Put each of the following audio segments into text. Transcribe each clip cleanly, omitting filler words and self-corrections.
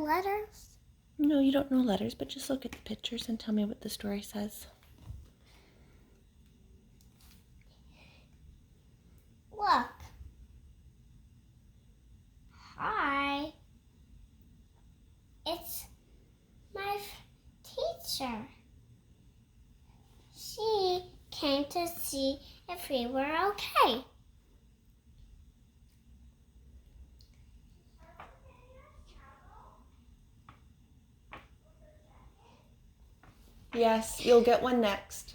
letters? No, you don't know letters, but just look at the pictures and tell me what the story says. Look. Hi. It's my teacher. She came to see if we were okay. Yes, you'll get one next.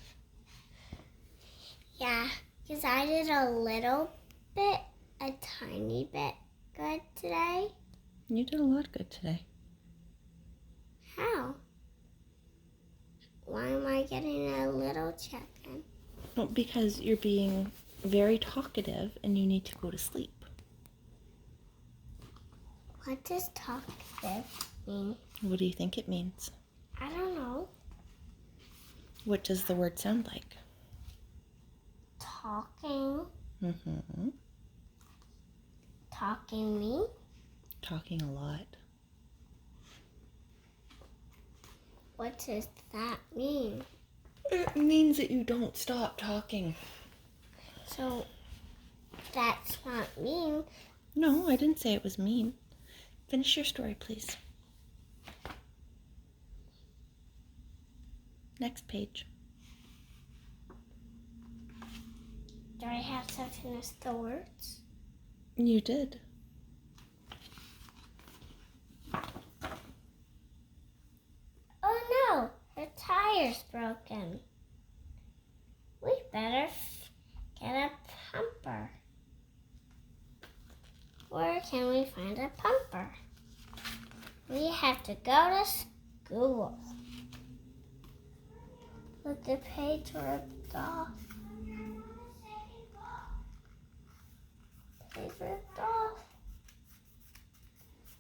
Yeah, because I did a tiny bit good today. You did a lot good today. How? Why am I getting a little check-in? Well, because you're being very talkative and you need to go to sleep. What does talkative mean? What do you think it means? I don't know. What does the word sound like? Talking. Mm-hmm. Talking me? Talking a lot. What does that mean? It means that you don't stop talking. So, that's not mean. No, I didn't say it was mean. Finish your story, please. Next page. Do I have to finish the words? You did. Oh no, her tire's broken. We better get a pumper. Where can we find a pumper? We have to go to school. Look, the page ripped off. Page ripped off.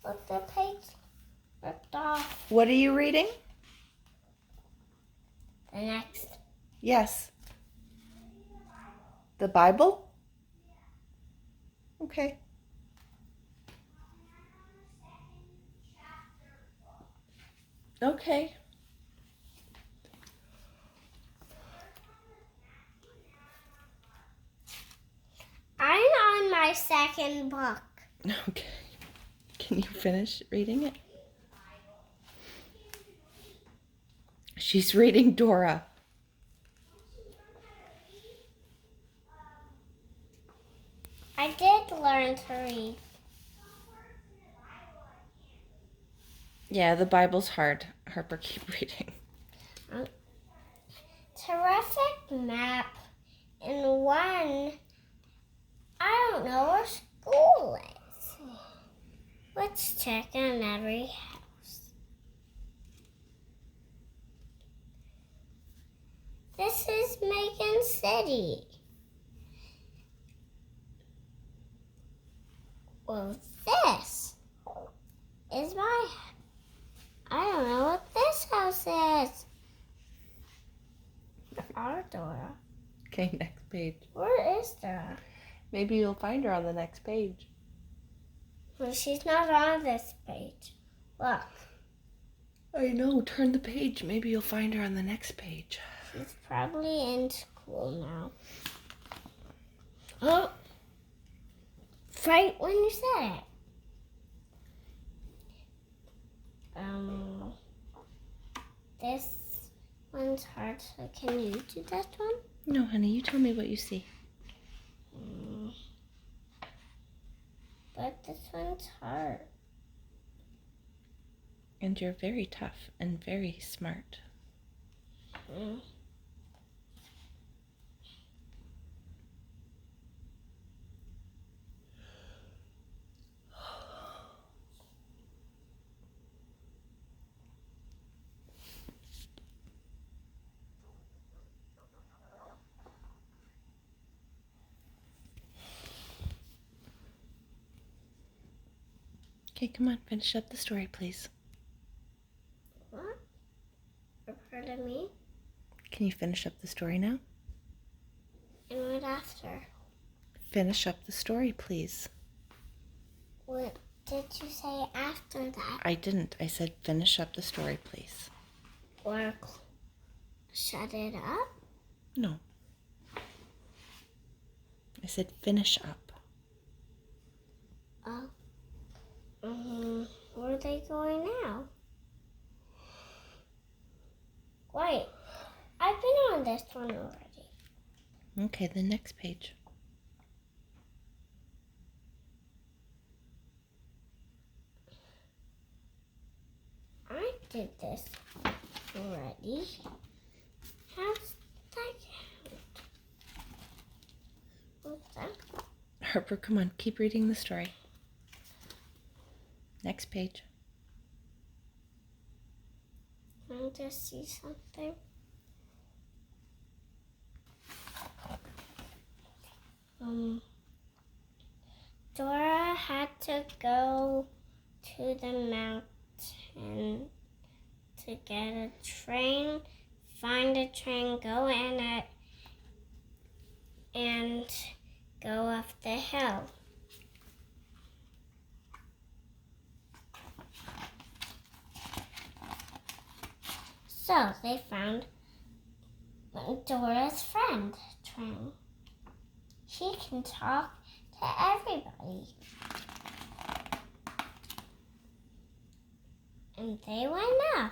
Look, the page ripped off. What are you reading? The next. Yes. The Bible? Okay. Okay. I'm on my second book. Okay. Can you finish reading it? She's reading Dora. I did learn to read. Yeah, the Bible's hard. Harper, keep reading. Terrific map in one. I don't know where school is. Let's check on every house. This is Macon City. Well, this is my. I don't know what this house is. Our Dora. Okay, next page. Where is Dora? Maybe you'll find her on the next page. Well, she's not on this page. Look. I know. Turn the page. Maybe you'll find her on the next page. She's probably in school now. Oh! Right when you said it. This one's hard, so can you do that one? No, honey, you tell me what you see. But this one's hard. And you're very tough and very smart. Okay, come on, finish up the story, please. What? Pardon me? Can you finish up the story now? And what after? Finish up the story, please. What did you say after that? I didn't. I said finish up the story, please. Or shut it up? No. I said finish up. Oh. Where are they going now? Wait, I've been on this one already. Okay, the next page. I did this already. How's that count? What's that? Harper, come on, keep reading the story. Next page. Can I just see something? Dora had to go to the mountain to get a train, find a train, go in it, and go up the hill. So they found Dora's friend, Train. She can talk to everybody. And they went up.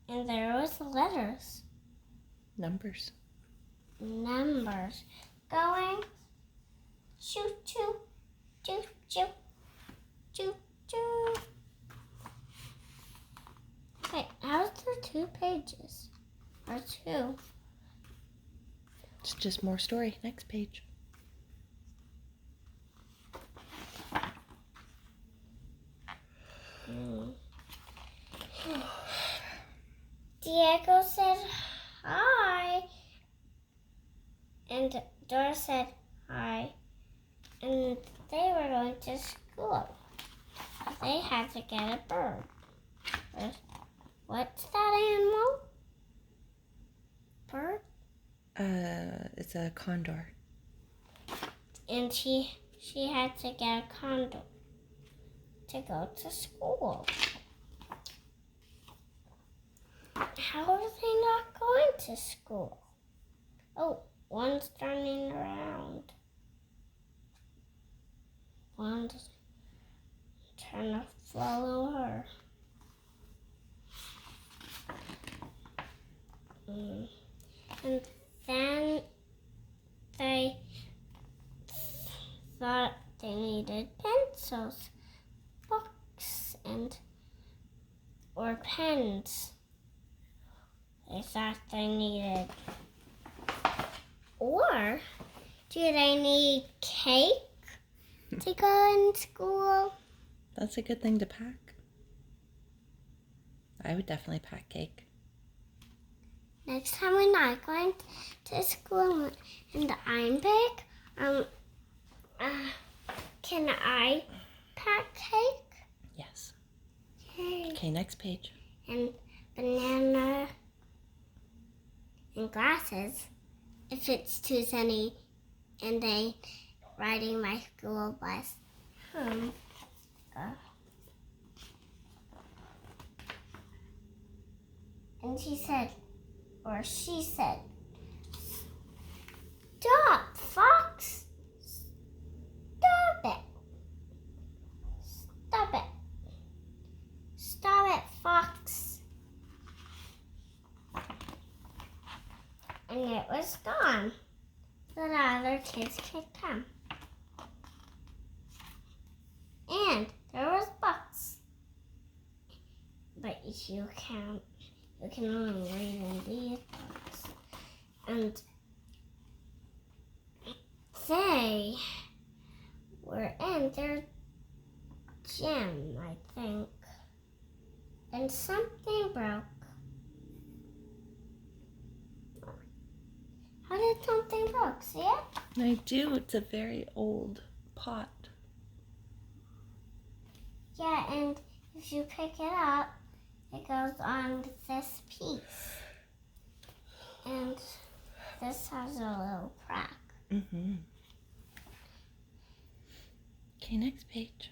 And there was letters. Numbers. Numbers. Going. Choo choo. Choo choo. Choo choo. Wait, how's there 2 pages? Or 2? It's just more story. Next page. Diego said hi. And Dora said hi. And they were going to school. They had to get a bird. What's that animal? Bird? It's a condor. And she had to get a condor to go to school. How are they not going to school? Oh, one's turning around. One's trying to follow her. And then they thought they needed pencils, books, or pens. They thought they needed. Or do they need cake to go in school? That's a good thing to pack. I would definitely pack cake. Next time we're not going to school and I'm big, can I pack cake? Yes. Yay. Okay, next page. And banana and glasses if it's too sunny and they riding my school bus home. And she said, "Stop, Fox! Stop it! Stop it! Stop it, Fox!" And it was gone. The other kids could come. And there was books. But you can only read in these books. And they were in their gym, I think. And something broke. How did something broke? See it? I do. It's a very old pot. Yeah, and if you pick it up, it goes on this piece. And this has a little crack. Mm-hmm. Okay, next page.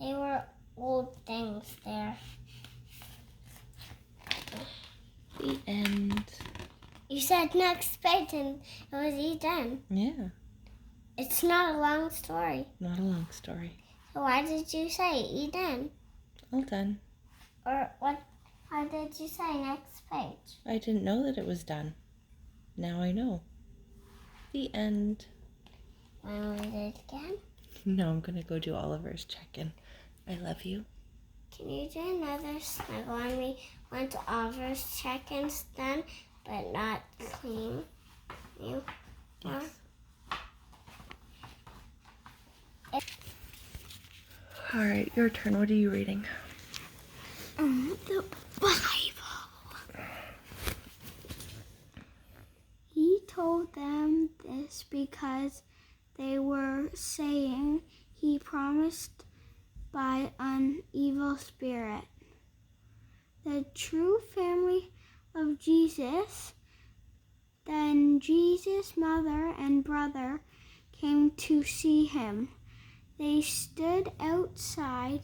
They were old things there. The end. You said next page and it was Eden. Yeah, It's not a long story. not a long story. So why did you say Eden? All done. Or what? Why did you say next page? I didn't know that it was done. Now I know. The end. Want to read it again? No, I'm going to go do Oliver's check-in. I love you. Can you do another snuggle on me once Oliver's check-in's done, but not clean you? Yes. All right, your turn. What are you reading? The Bible. He told them this because they were saying he promised by an evil spirit. The true family of Jesus. Then Jesus' mother and brother came to see him. They stood outside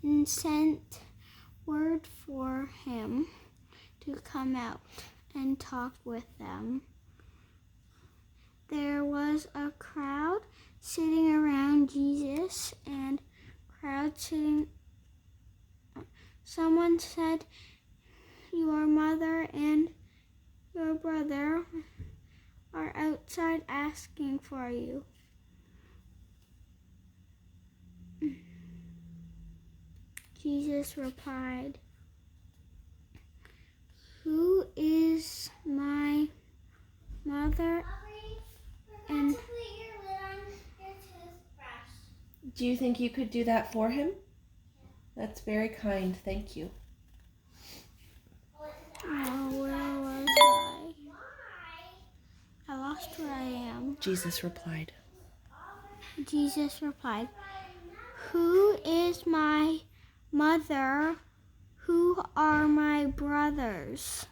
and sent word for him to come out and talk with them. There was a crowd sitting around Jesus and crowd sitting. Someone said, "Your mother and your brother are outside asking for you." Jesus replied, "Who is my mother and..." Do you think you could do that for him? That's very kind. Thank you. Oh, where was I? I lost where I am. Jesus replied. Jesus replied, "Who is my mother? Who are my brothers?"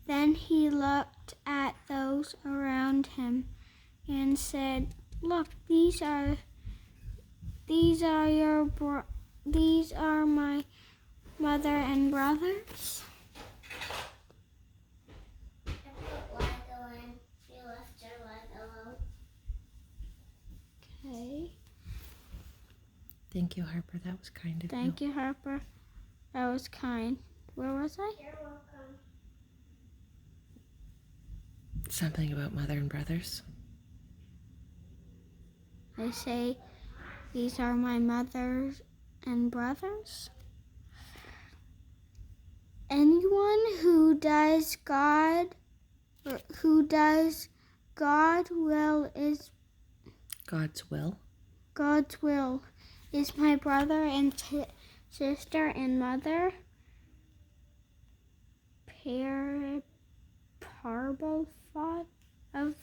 Then he looked at those around him and said, "Look, these are my mother and brothers." Okay. Thank you, Harper. That was kind of you. Thank you, Harper. That was kind. Where was I? You're welcome. Something about mother and brothers. I say, "These are my mothers and brothers." Anyone who does God will is God's will. God's will is my brother and sister and mother. Parable of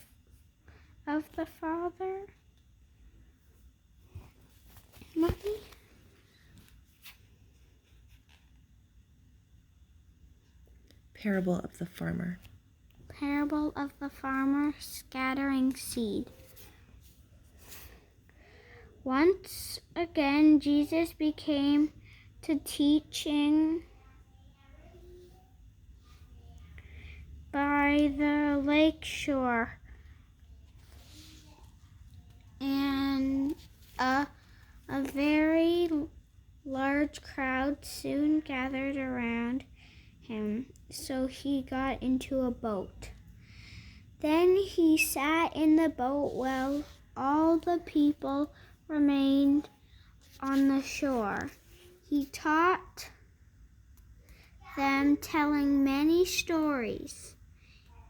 the Father. Mommy? Parable of the farmer. Parable of the farmer scattering seed. Once again, Jesus became to teaching by the lake shore, and a very large crowd soon gathered around him, so he got into a boat. Then he sat in the boat while all the people remained on the shore. He taught them, telling many stories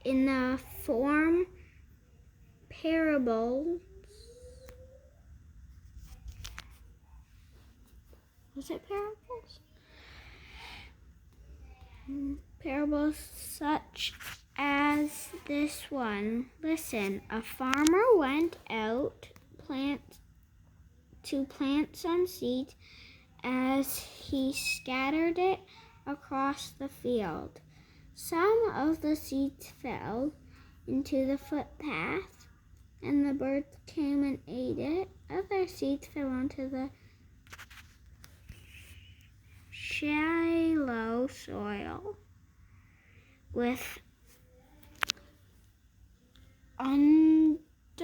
in the form parables. Was it parables? Parables such as this one. Listen, a farmer went out to plant some seeds. As he scattered it across the field, some of the seeds fell into the footpath, and the birds came and ate it. Other seeds fell onto the shallow soil with underlying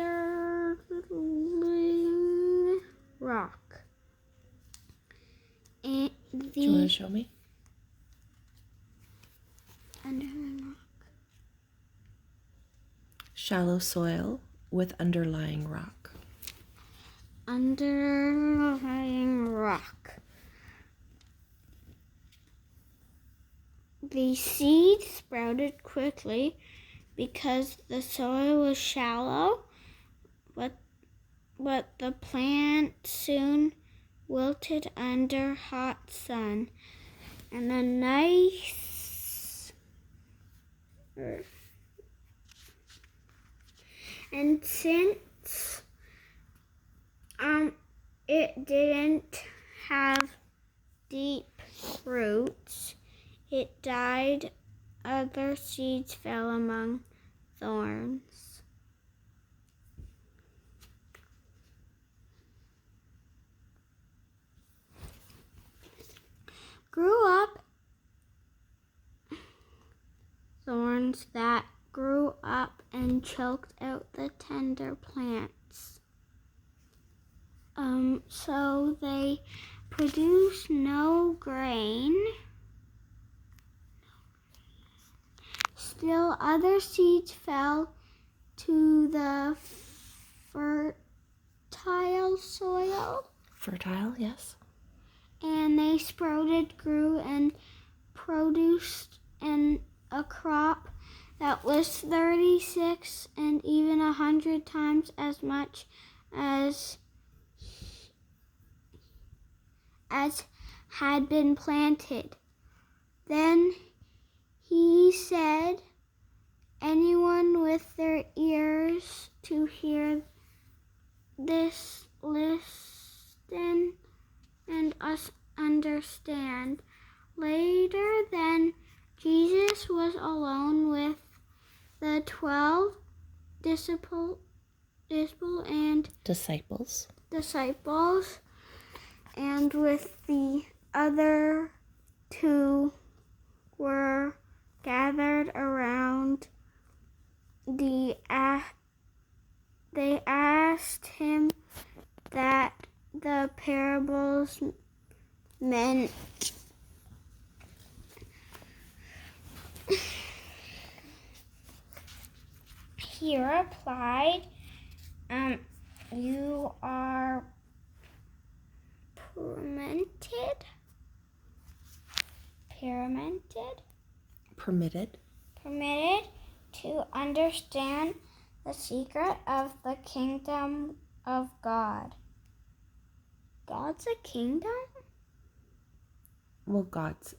rock. And Do you want to show me? Underlying rock. Shallow soil with underlying rock. Underlying rock. The seed sprouted quickly because the soil was shallow, but the plant soon wilted under hot sun and a nice and since it didn't have deep roots, it died. Other seeds fell among thorns. Grew up thorns that grew up and choked out the tender plants. So they produced no grain. Still, other seeds fell to the fertile soil. Fertile, yes. And they sprouted, grew, and produced a crop that was 36 and even 100 times as much as had been planted. Then he said, anyone with their ears to hear this, listen and us understand. Later then, Jesus was alone with the 12 disciples, and with the other 2 were gathered around. They asked him that the parables meant. He replied, you are permitted to understand the secret of the kingdom of God. God's a kingdom? Well, God's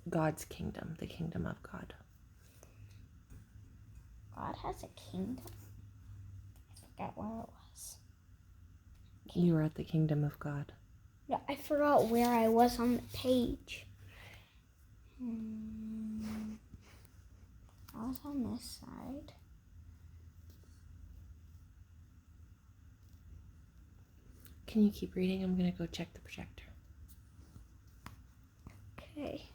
kingdom, the kingdom of God. God has a kingdom? I forgot where it was. You were at the kingdom of God. No, I forgot where I was on the page. I was on this side. Can you keep reading? I'm going to go check the projector. Okay.